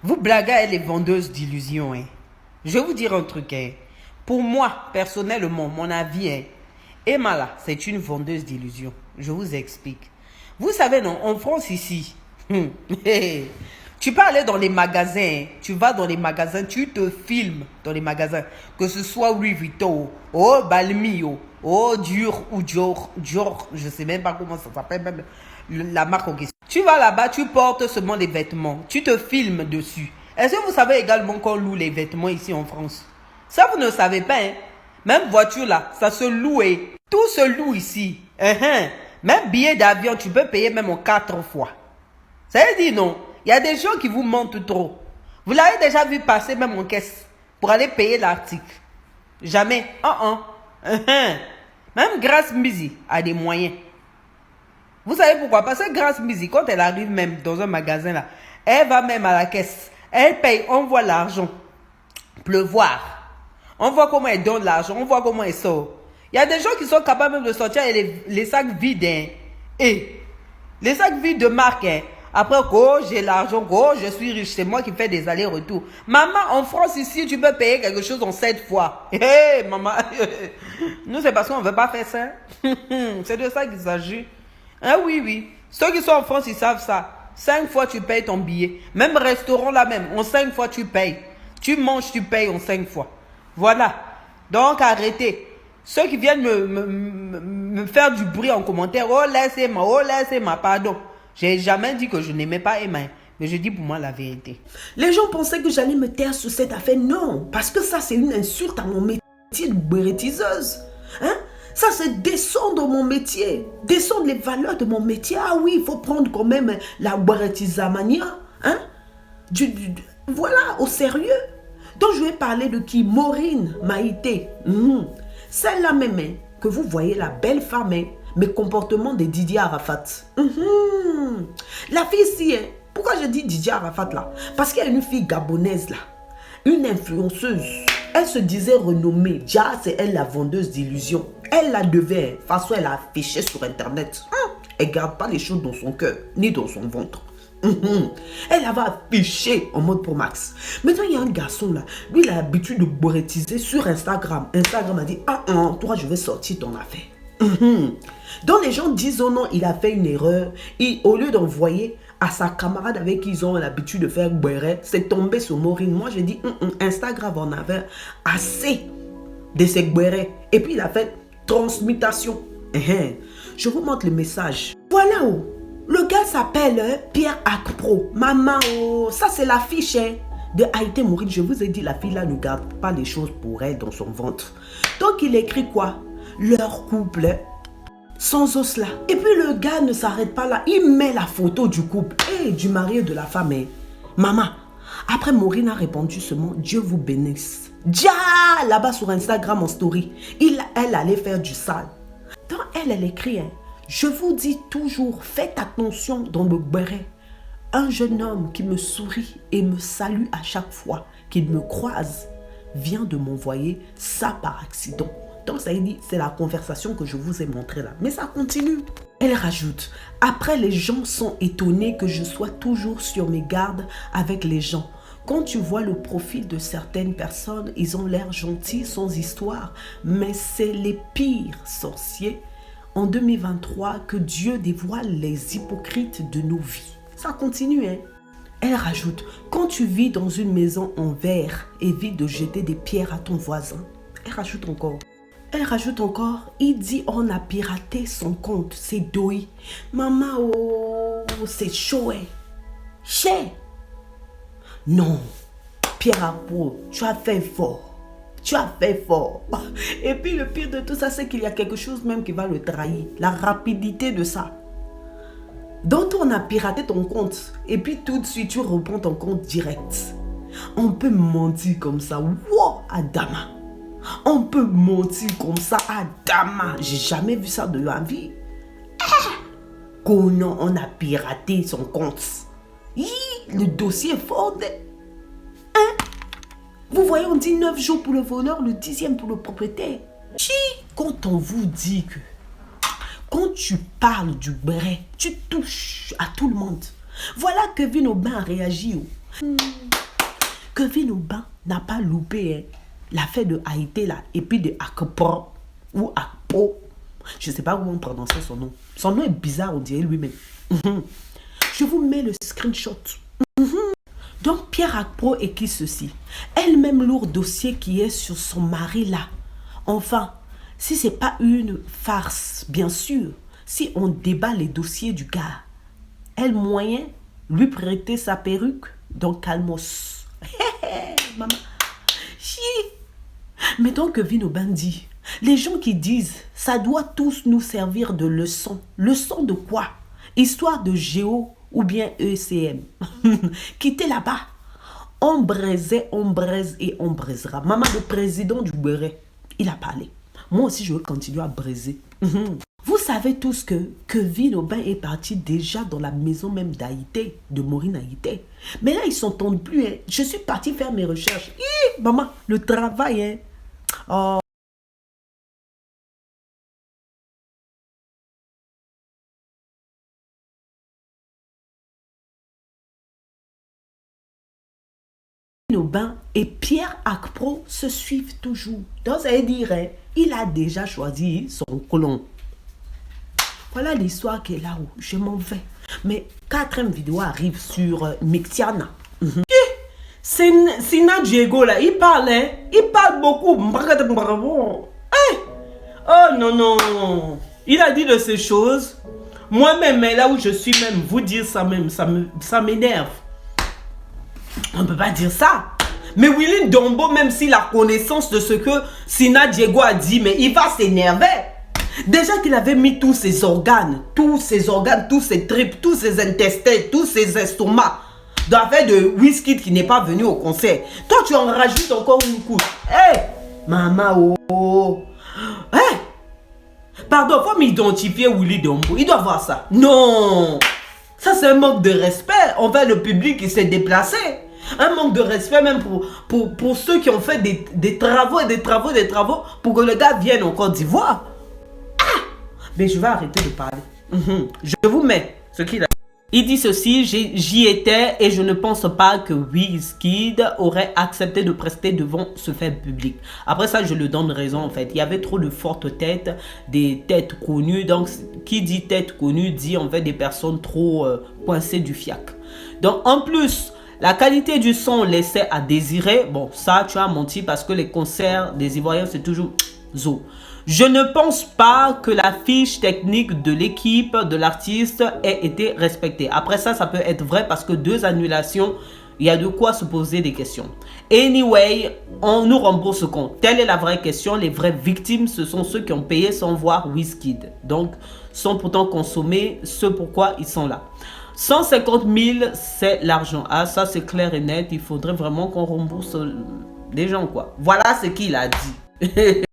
Vous blaguez avec les vendeuses d'illusions. Hein. Je vais vous dire un truc. Hein. Pour moi, personnellement, mon avis est, Emma là, c'est une vendeuse d'illusions. Je vous explique. Vous savez, non, en France ici, tu peux aller dans les magasins, hein. Tu vas dans les magasins, tu te filmes dans les magasins, que ce soit Louis Vuitton, oh Balmio, oh Dior ou Dior, je sais même pas comment ça s'appelle, même la marque en question. Tu vas là-bas, tu portes seulement des vêtements, tu te filmes dessus. Est-ce que vous savez également qu'on loue les vêtements ici en France? Ça, vous ne savez pas, hein? Même voiture là, ça se loue. Tout se loue ici. Même billet d'avion, tu peux payer même en 4 fois. Ça veut dire non. Il y a des gens qui vous mentent trop. Vous l'avez déjà vu passer même en caisse pour aller payer l'article. Jamais. Même Grace Mizzy a des moyens. Vous savez pourquoi? Parce que Grace Mizzy, quand elle arrive même dans un magasin là, elle va même à la caisse. Elle paye, on voit l'argent pleuvoir. On voit comment elle donne l'argent, on voit comment elle sort. Il y a des gens qui sont capables même de sortir les sacs vides. Hein. Et les sacs vides de marque. Hein. Après, oh, j'ai l'argent, oh, je suis riche, c'est moi qui fais des allers-retours. Maman, en France, ici, tu peux payer quelque chose en 7 fois. Hé, maman. Nous, c'est parce qu'on ne veut pas faire ça. C'est de ça qu'il s'agit. Ah oui, oui. Ceux qui sont en France, ils savent ça. 5 fois, tu payes ton billet. Même restaurant là même, en 5 fois, tu payes. Tu manges, tu payes en 5 fois. Voilà. Donc, arrêtez. Ceux qui viennent me faire du bruit en commentaire, oh laissez-moi, pardon. J'ai jamais dit que je n'aimais pas Emma, mais je dis pour moi la vérité. Les gens pensaient que j'allais me taire sur cette affaire. Non, parce que ça, c'est une insulte à mon métier de bérétiseuse. Hein? Ça, c'est descendre mon métier, descendre les valeurs de mon métier. Ah oui, il faut prendre quand même la bérétisamania. Hein? Voilà, au sérieux. Donc, je vais parler de qui? Maureen Maïté. Celle-là même, hein, que vous voyez, la belle femme, hein, mes comportements de Didier Arafat. La fille ici, hein, pourquoi je dis Didier Arafat là? Parce qu'il y a une fille gabonaise là, une influenceuse. Elle se disait renommée. Dia, c'est elle la vendeuse d'illusions. Elle la devait, de toute façon, elle a affiché sur internet. Elle ne garde pas les choses dans son cœur, ni dans son ventre. Elle avait affiché en mode pour Max. Maintenant, il y a un garçon là. Lui, il a l'habitude de bourretiser sur Instagram. Instagram a dit, toi, je vais sortir ton affaire. Donc, les gens disent, oh non, il a fait une erreur. Et au lieu d'envoyer à sa camarade avec qui ils ont l'habitude de faire bourrer, c'est tombé sur Maureen. Moi, je dis, Instagram en avait assez de ces bourrés. Et puis, il a fait transmutation. Je vous montre le message. Voilà où. Le gars s'appelle Pierre Akpro. Maman, oh, ça c'est la fiche de Haïté Maureen. Je vous ai dit, la fille là ne garde pas les choses pour elle dans son ventre. Donc il écrit quoi? Leur couple sans os là. Et puis le gars ne s'arrête pas là. Il met la photo du couple et du mari et de la femme. Maman, après Maureen a répondu seulement, Dieu vous bénisse. Dia, là-bas sur Instagram en story. Elle allait faire du sale. Donc elle écrit, je vous dis toujours, faites attention dans le béret. Un jeune homme qui me sourit et me salue à chaque fois qu'il me croise vient de m'envoyer ça par accident. Donc ça dit, c'est la conversation que je vous ai montrée là. Mais ça continue. Elle rajoute, après les gens sont étonnés que je sois toujours sur mes gardes avec les gens. Quand tu vois le profil de certaines personnes, ils ont l'air gentils, sans histoire, mais c'est les pires sorciers en 2023 que Dieu dévoile les hypocrites de nos vies. Ça continue, hein. Elle rajoute, quand tu vis dans une maison en verre, évite de jeter des pierres à ton voisin. Elle rajoute encore, il dit on a piraté son compte, c'est Doi. Maman, oh, c'est chaud, hein. Cher. Non, Pierre Akpro, tu as fait fort. Tu as fait fort. Et puis le pire de tout ça, c'est qu'il y a quelque chose même qui va le trahir. La rapidité de ça. Donc on a piraté ton compte. Et puis tout de suite, tu reprends ton compte direct. On peut mentir comme ça. Wow, Adama. On peut mentir comme ça, Adama. J'ai jamais vu ça de ma vie. Comment on a piraté son compte. Le dossier est fort. Vous voyez, on dit 9 jours pour le voleur, le 10e pour le propriétaire. Quand on vous dit que quand tu parles du béret, tu touches à tout le monde. Voilà que Kevin Aubin a réagi. Kevin Aubin n'a pas loupé hein, l'affaire de Haïti là, et puis de Akpro ou Akpo. Je ne sais pas comment prononcer son nom. Son nom est bizarre, on dirait lui-même. Je vous mets le screenshot. Donc, Pierre Akpro écrit ceci. Elle-même lourd dossier qui est sur son mari là. Enfin, si ce n'est pas une farce, bien sûr, si on débat les dossiers du gars, elle moyen lui prêter sa perruque, donc calmos. Maman. Chi. Mais donc Kevin Aubin dit, les gens qui disent, ça doit tous nous servir de leçon. Leçon de quoi? Histoire de géo ou bien ECM. Quittez là-bas. On braisait, on braise et on braisera. Maman, le président du Béret, il a parlé. Moi aussi, je veux continuer à braiser. Vous savez tous que Kevin Aubin est parti déjà dans la maison même d'Haïti, de Maureen Haïti. Mais là, ils ne s'entendent plus. Hein. Je suis partie faire mes recherches. Hi, maman, le travail. Hein. Oh. Aubin et Pierre Akpro se suivent toujours. Donc, ça veut dire, hein, il a déjà choisi son colon. Voilà l'histoire qui est là où je m'en vais. Mais quatrième vidéo arrive sur Mictiana. Sina Diego là, il parle, hein? Il parle beaucoup. Hey! Oh non, non. Il a dit de ces choses. Moi-même, là où je suis même, vous dire ça même, ça m'énerve. On ne peut pas dire ça. Mais Willy Dombo, même s'il a connaissance de ce que Sina Diego a dit, mais il va s'énerver. Déjà qu'il avait mis tous ses organes, tous ses tripes, tous ses intestins, tous ses estomacs dans l'affaire de Wizkid qui n'est pas venu au concert. Toi, tu en rajoutes encore une couche. Hé, hey, maman, oh. Hé, hey. Pardon, faut m'identifier Willy Dombo. Il doit voir ça. Non. Ça, c'est un manque de respect envers le public qui s'est déplacé. Un manque de respect même pour ceux qui ont fait des travaux et des travaux pour que le gars vienne en Côte d'Ivoire. Ah! Mais je vais arrêter de parler. Je vous mets ce qu'il a. Il dit ceci, j'y étais et je ne pense pas que Wizkid aurait accepté de prester devant ce fait public. Après ça, je le donne raison en fait. Il y avait trop de fortes têtes, des têtes connues. Donc, qui dit tête connue dit en fait des personnes trop coincées du fiac. Donc, en plus, la qualité du son laissait à désirer. Bon, ça, tu as menti parce que les concerts des Ivoiriens, c'est toujours zo. Je ne pense pas que la fiche technique de l'équipe de l'artiste ait été respectée. Après ça, ça peut être vrai parce que 2 annulations, il y a de quoi se poser des questions. Anyway, on nous rembourse ce compte. Telle est la vraie question. Les vraies victimes, ce sont ceux qui ont payé sans voir Wizkid. Donc, sont pourtant consommés ce pourquoi ils sont là. 150 000, c'est l'argent. Ah, ça, c'est clair et net. Il faudrait vraiment qu'on rembourse les gens, quoi. Voilà ce qu'il a dit.